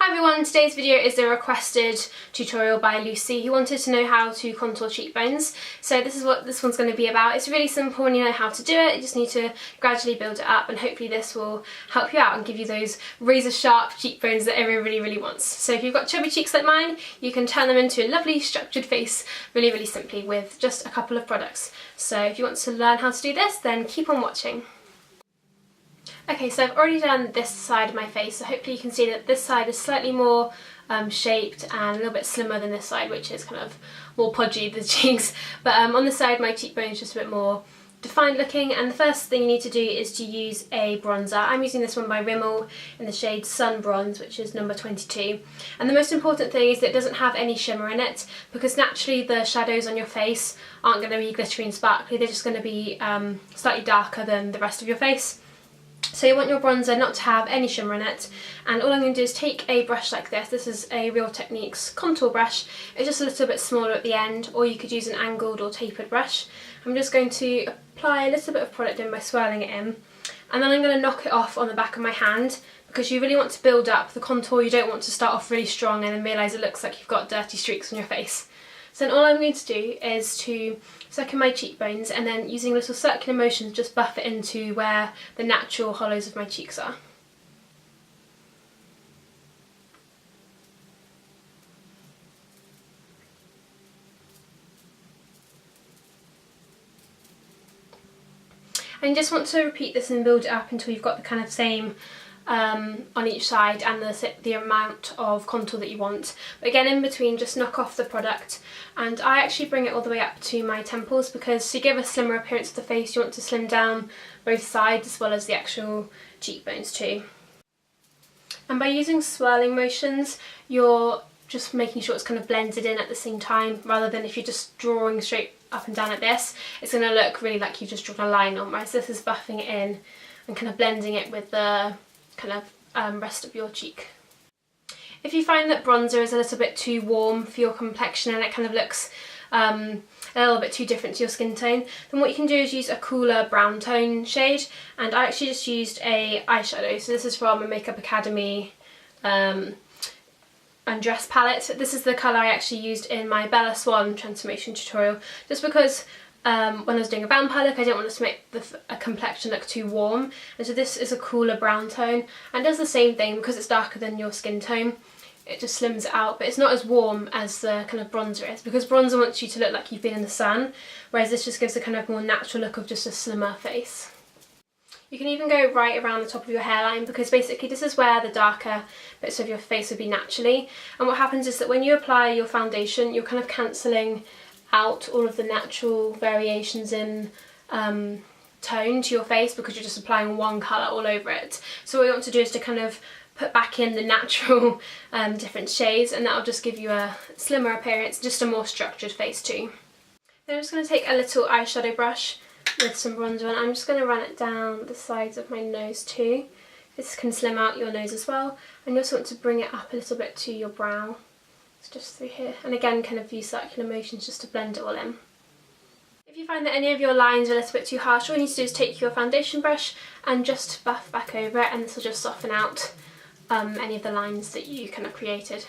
Hi everyone, today's video is a requested tutorial by Lucy who wanted to know how to contour cheekbones. So this is what this one's going to be about. It's really simple when you know how to do it. You just need to gradually build it up, and hopefully this will help you out and give you those razor sharp cheekbones that everyone really wants. So if you've got chubby cheeks like mine, you can turn them into a lovely structured face really simply with just a couple of products. So if you want to learn how to do this, then keep on watching. Okay, so I've already done this side of my face, so hopefully you can see that this side is slightly more shaped and a little bit slimmer than this side, which is kind of more podgy, the cheeks. But on the side, my cheekbone is just a bit more defined looking, and the first thing you need to do is to use a bronzer. I'm using this one by Rimmel in the shade Sun Bronze, which is number 22. And the most important thing is that it doesn't have any shimmer in it, because naturally the shadows on your face aren't going to be glittery and sparkly, they're just going to be slightly darker than the rest of your face. So you want your bronzer not to have any shimmer in it, and all I'm going to do is take a brush like this. This is a Real Techniques contour brush. It's just a little bit smaller at the end, or you could use an angled or tapered brush. I'm just going to apply a little bit of product in by swirling it in, and then I'm going to knock it off on the back of my hand, because you really want to build up the contour. You don't want to start off really strong and then realise it looks like you've got dirty streaks on your face. So then all I'm going to do is to second my cheekbones, and then using little circular motions just buff it into where the natural hollows of my cheeks are. And you just want to repeat this and build it up until you've got the kind of same on each side and the amount of contour that you want. But again, in between, just knock off the product, and I actually bring it all the way up to my temples, because to give a slimmer appearance to the face you want to slim down both sides as well as the actual cheekbones too. And by using swirling motions, you're just making sure it's kind of blended in at the same time, rather than if you're just drawing straight up and down like this, it's going to look really like you've just drawn a line on, whereas this is buffing it in and kind of blending it with the kind of rest of your cheek. If you find that bronzer is a little bit too warm for your complexion and it kind of looks a little bit too different to your skin tone, then what you can do is use a cooler brown tone shade. And I actually just used a eyeshadow, so this is from a Makeup Academy Undress palette. This is the colour I actually used in my Bella Swan transformation tutorial, just because when I was doing a vampire look I didn't want to make a complexion look too warm, and so this is a cooler brown tone and does the same thing. Because it's darker than your skin tone, it just slims it out, but it's not as warm as the kind of bronzer is, because bronzer wants you to look like you've been in the sun, whereas this just gives a kind of more natural look of just a slimmer face. You can even go right around the top of your hairline, because basically this is where the darker bits of your face would be naturally, and what happens is that when you apply your foundation you're kind of cancelling out all of the natural variations in tone to your face, because you're just applying one colour all over it. So what you want to do is to kind of put back in the natural different shades, and that'll just give you a slimmer appearance, just a more structured face too. Then I'm just going to take a little eyeshadow brush with some bronzer on. I'm just going to run it down the sides of my nose too. This can slim out your nose as well, and you also want to bring it up a little bit to your brow. Just through here, and again kind of use circular motions just to blend it all in. If you find that any of your lines are a little bit too harsh, all you need to do is take your foundation brush and just buff back over it, and this will just soften out any of the lines that you kind of created.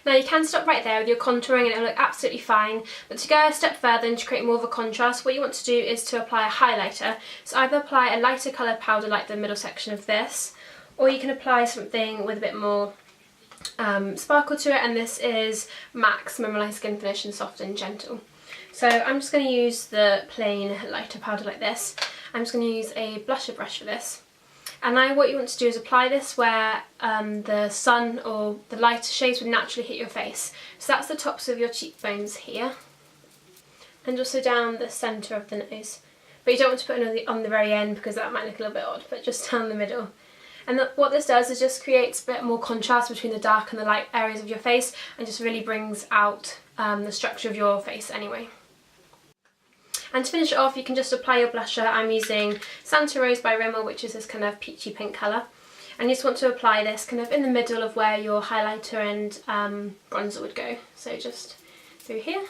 Now you can stop right there with your contouring and it'll look absolutely fine, but to go a step further and to create more of a contrast, what you want to do is to apply a highlighter. So either apply a lighter coloured powder like the middle section of this, or you can apply something with a bit more sparkle to it, and this is MAC's Mineralized Skin Finish in Soft and Gentle. So I'm just going to use the plain lighter powder like this. I'm just going to use a blusher brush for this, and now what you want to do is apply this where the sun or the lighter shades would naturally hit your face. So that's the tops of your cheekbones here, and also down the centre of the nose, but you don't want to put it on the very end because that might look a little bit odd, but just down the middle. And what this does is just creates a bit more contrast between the dark and the light areas of your face, and just really brings out the structure of your face anyway. And to finish it off, you can just apply your blusher. I'm using Santa Rose by Rimmel, which is this kind of peachy pink colour. And you just want to apply this kind of in the middle of where your highlighter and bronzer would go. So just through here.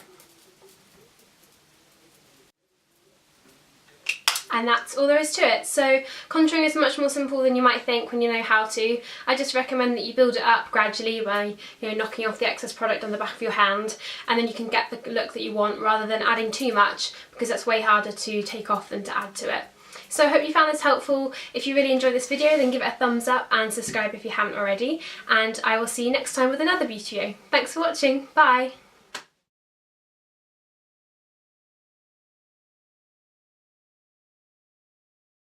And that's all there is to it. So contouring is much more simple than you might think when you know how to. I just recommend that you build it up gradually by, you know, knocking off the excess product on the back of your hand, and then you can get the look that you want rather than adding too much, because that's way harder to take off than to add to it. So I hope you found this helpful. If you really enjoyed this video, then give it a thumbs up and subscribe if you haven't already, and I will see you next time with another beauty video. Thanks for watching, bye!